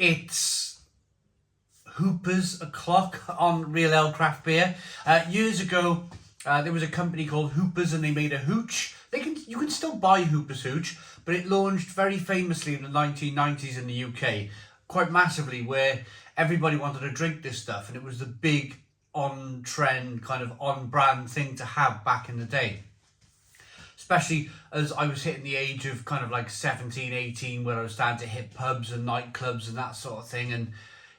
It's Hooper's o'clock on Real Ale Craft Beer. Years ago, there was a company called Hooper's and they made a hooch. You can still buy Hooper's hooch, but it launched very famously in the 1990s in the UK, quite massively, where everybody wanted to drink this stuff, and it was the big on-trend, kind of on-brand thing to have back in the day. Especially as I was hitting the age of kind of like 17, 18, where I was starting to hit pubs and nightclubs and that sort of thing. And,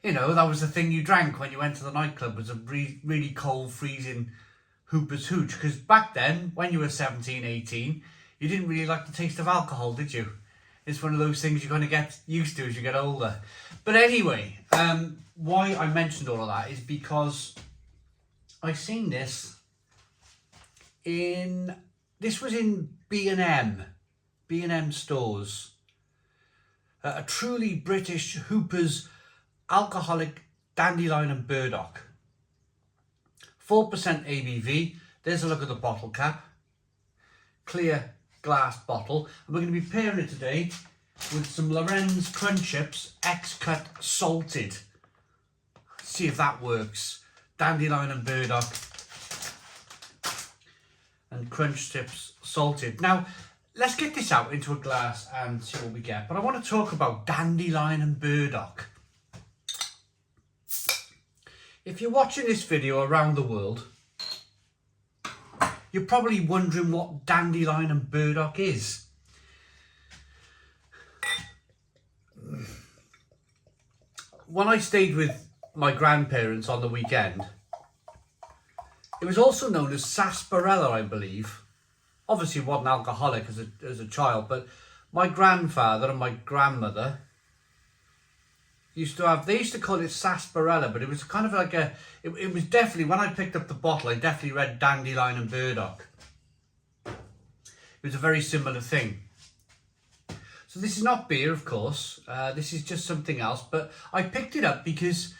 you know, that was the thing you drank when you went to the nightclub, was a really cold, freezing Hooper's hooch. Because back then, when you were 17, 18, you didn't really like the taste of alcohol, did you? It's one of those things you're going to get used to as you get older. But anyway, why I mentioned all of that is because I seen this in... This was in B&M stores. A truly British Hooper's alcoholic Dandelion Burdock. 4% ABV. There's a look at the bottle cap. Clear glass bottle. And we're going to be pairing it today with some Lorenz Crunchips X-Cut Salted. See if that works. Dandelion Burdock and Crunchips Salted. Now, let's get this out into a glass and see what we get. But I want to talk about Dandelion Burdock. If you're watching this video around the world, you're probably wondering what Dandelion Burdock is. When I stayed with my grandparents on the weekend, it was also known as sarsaparilla, I believe. Obviously, it wasn't alcoholic as a child, but my grandfather and my grandmother used to have, they used to call it sarsaparilla, but it was kind of like it was definitely, when I picked up the bottle, I definitely read Dandelion Burdock. It was a very similar thing. So this is not beer, of course. This is just something else, but I picked it up because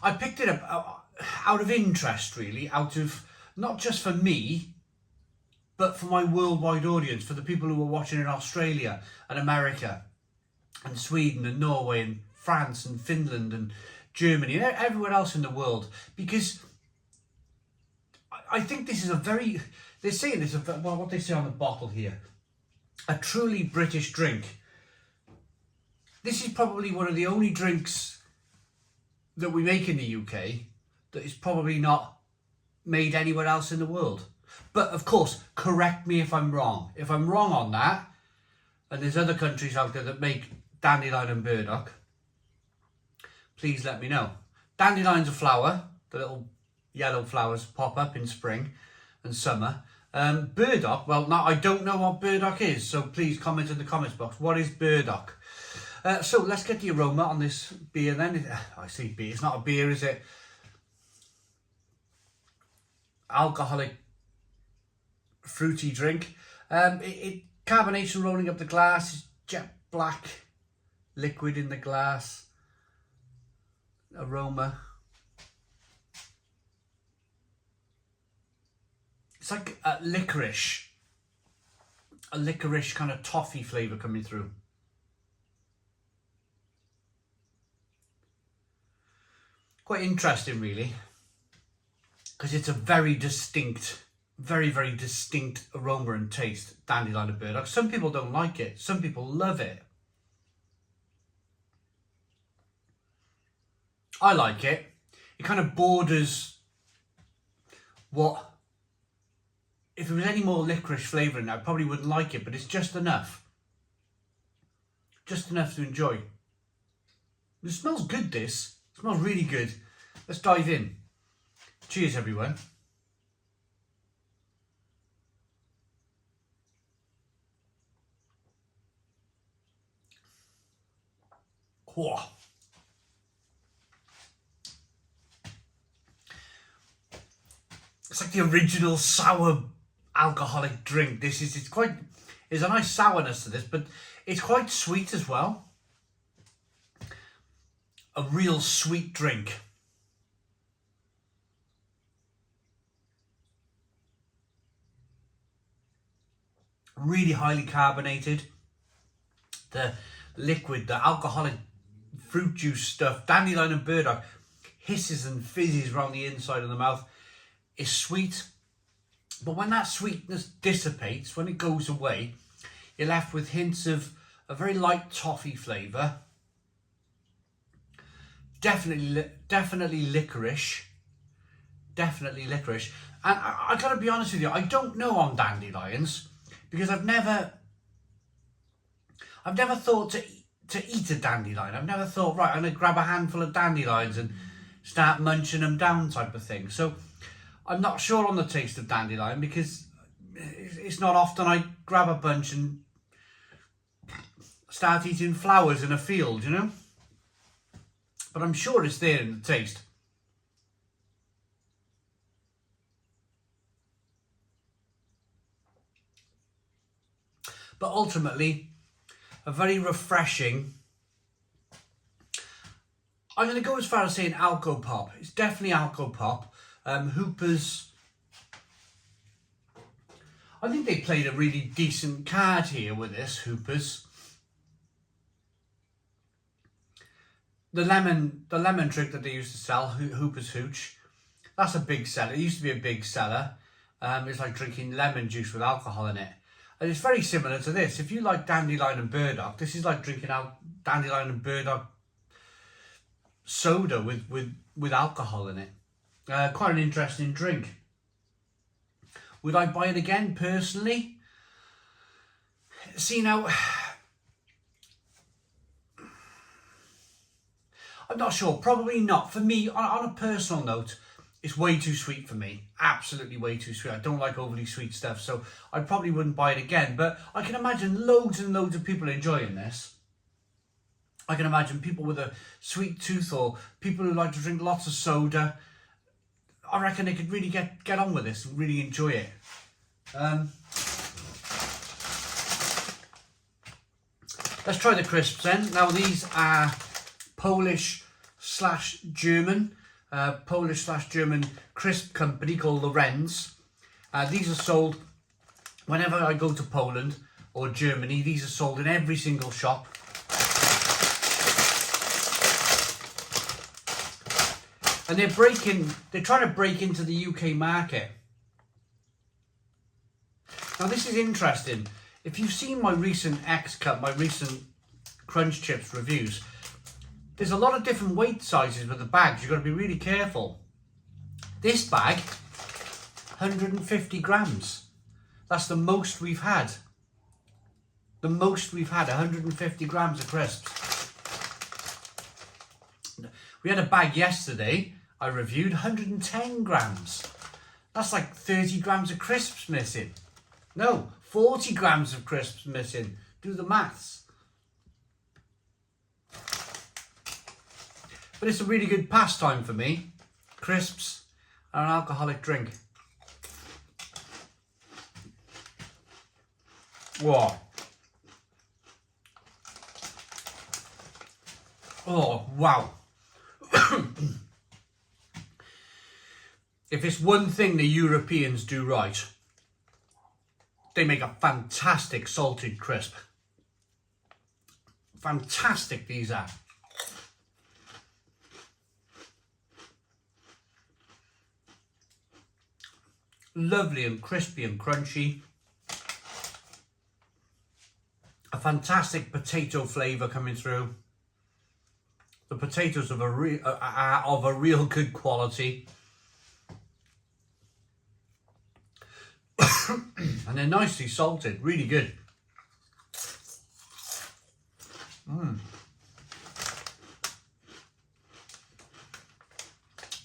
I picked it up out of interest, really, out of not just for me, but for my worldwide audience, for the people who are watching in Australia and America and Sweden and Norway and France and Finland and Germany and everywhere else in the world. Because I think this is a very, they're saying this, well, what they say on the bottle here, a truly British drink. This is probably one of the only drinks that we make in the UK that is probably not made anywhere else in the world. But of course, correct me if I'm wrong. If I'm wrong on that, and there's other countries out there that make Dandelion Burdock, please let me know. Dandelion's a flower. The little yellow flowers pop up in spring and summer. Burdock, well, now I don't know what burdock is, so please comment in the comments box. What is burdock? So let's get the aroma on this beer then. I see beer. It's not a beer, is it? Alcoholic fruity drink. Carbonation rolling up the glass, jet black liquid in the glass. Aroma. It's like a licorice kind of toffee flavour coming through. Quite interesting, really, because it's a very distinct, very distinct aroma and taste, Dandelion Burdock. Some people don't like it, some people love it. I like it. It kind of borders what, if there was any more licorice flavour in it, I probably wouldn't like it, but it's just enough. Just enough to enjoy. It smells good, this. It smells really good. Let's dive in. Cheers, everyone. Whoa. It's like the original sour alcoholic drink. There's a nice sourness to this, but it's quite sweet as well. A real sweet drink. Really highly carbonated. The liquid, the alcoholic fruit juice stuff. Dandelion Burdock hisses and fizzes around the inside of the mouth. It's sweet, but when that sweetness dissipates, when it goes away, you're left with hints of a very light toffee flavour. Definitely licorice. Definitely licorice. And I gotta be honest with you, I don't know on dandelions because I've never thought to eat a dandelion. I've never thought, right, I'm gonna grab a handful of dandelions and start munching them down type of thing. So I'm not sure on the taste of dandelion because it's not often I grab a bunch and start eating flowers in a field, you know? But I'm sure it's there in the taste. But ultimately, a very refreshing, I'm going to go as far as saying alco pop. It's definitely alco pop. Hoopers, I think they played a really decent card here with this, Hoopers. The lemon trick that they used to sell, Hooper's Hooch, that's a big seller. It used to be a big seller. It's like drinking lemon juice with alcohol in it. And it's very similar to this. If you like Dandelion Burdock, this is like drinking out Dandelion Burdock soda with alcohol in it. Quite an interesting drink. Would I buy it again personally? See now, I'm not sure, probably not. For me, on a personal note, it's way too sweet for me. Absolutely way too sweet. I don't like overly sweet stuff, so I probably wouldn't buy it again. But I can imagine loads and loads of people enjoying this. I can imagine people with a sweet tooth or people who like to drink lots of soda. I reckon they could really get on with this and really enjoy it. Let's try the crisps then. Now these are Polish/German crisp company called Lorenz. These are sold whenever I go to Poland or Germany. These are sold in every single shop. And they're trying to break into the UK market. Now this is interesting. If you've seen my recent X-Cut, my recent Crunch Chips reviews, there's a lot of different weight sizes with the bags. You've got to be really careful. This bag, 150 grams. That's the most we've had. The most we've had, 150 grams of crisps. We had a bag yesterday, I reviewed, 110 grams. That's like 30 grams of crisps missing. No, 40 grams of crisps missing. Do the maths. But it's a really good pastime for me. Crisps and an alcoholic drink. Whoa. Oh, wow. If it's one thing the Europeans do right, they make a fantastic salted crisp. Fantastic these are. Lovely and crispy and crunchy. A fantastic potato flavour coming through. The potatoes are of a real good quality. And they're nicely salted, really good.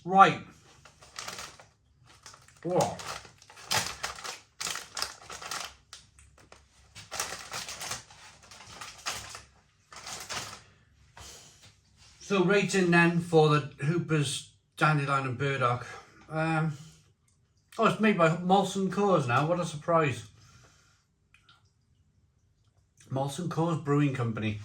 Right. Whoa. So rating then for the Hoopers Dandelion Burdock. Oh, it's made by Molson Coors now. What a surprise. Molson Coors Brewing Company.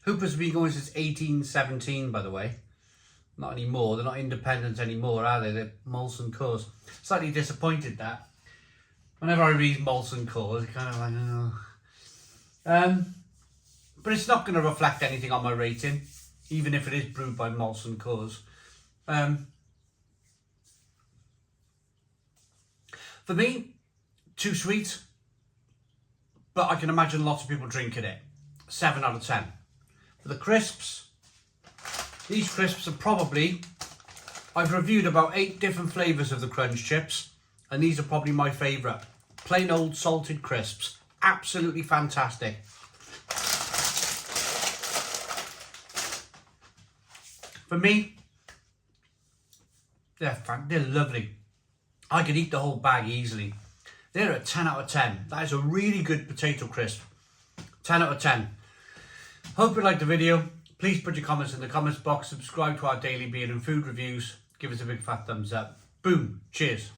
Hoopers have been going since 1817, by the way. Not anymore. They're not independent anymore, are they? They're Molson Coors. Slightly disappointed that. Whenever I read Molson Coors, it's kind of like, oh. But it's not going to reflect anything on my rating, even if it is brewed by Molson Coors. For me, too sweet, but I can imagine lots of people drinking it. 7 out of 10. For the crisps, these crisps are probably, I've reviewed about 8 different flavours of the Crunch Chips, and these are probably my favourite. Plain old salted crisps. Absolutely fantastic. For me, they're lovely. I could eat the whole bag easily. They're a 10 out of 10. That is a really good potato crisp. 10 out of 10. Hope you liked the video. Please put your comments in the comments box. Subscribe to our daily beer and food reviews. Give us a big fat thumbs up. Boom. Cheers.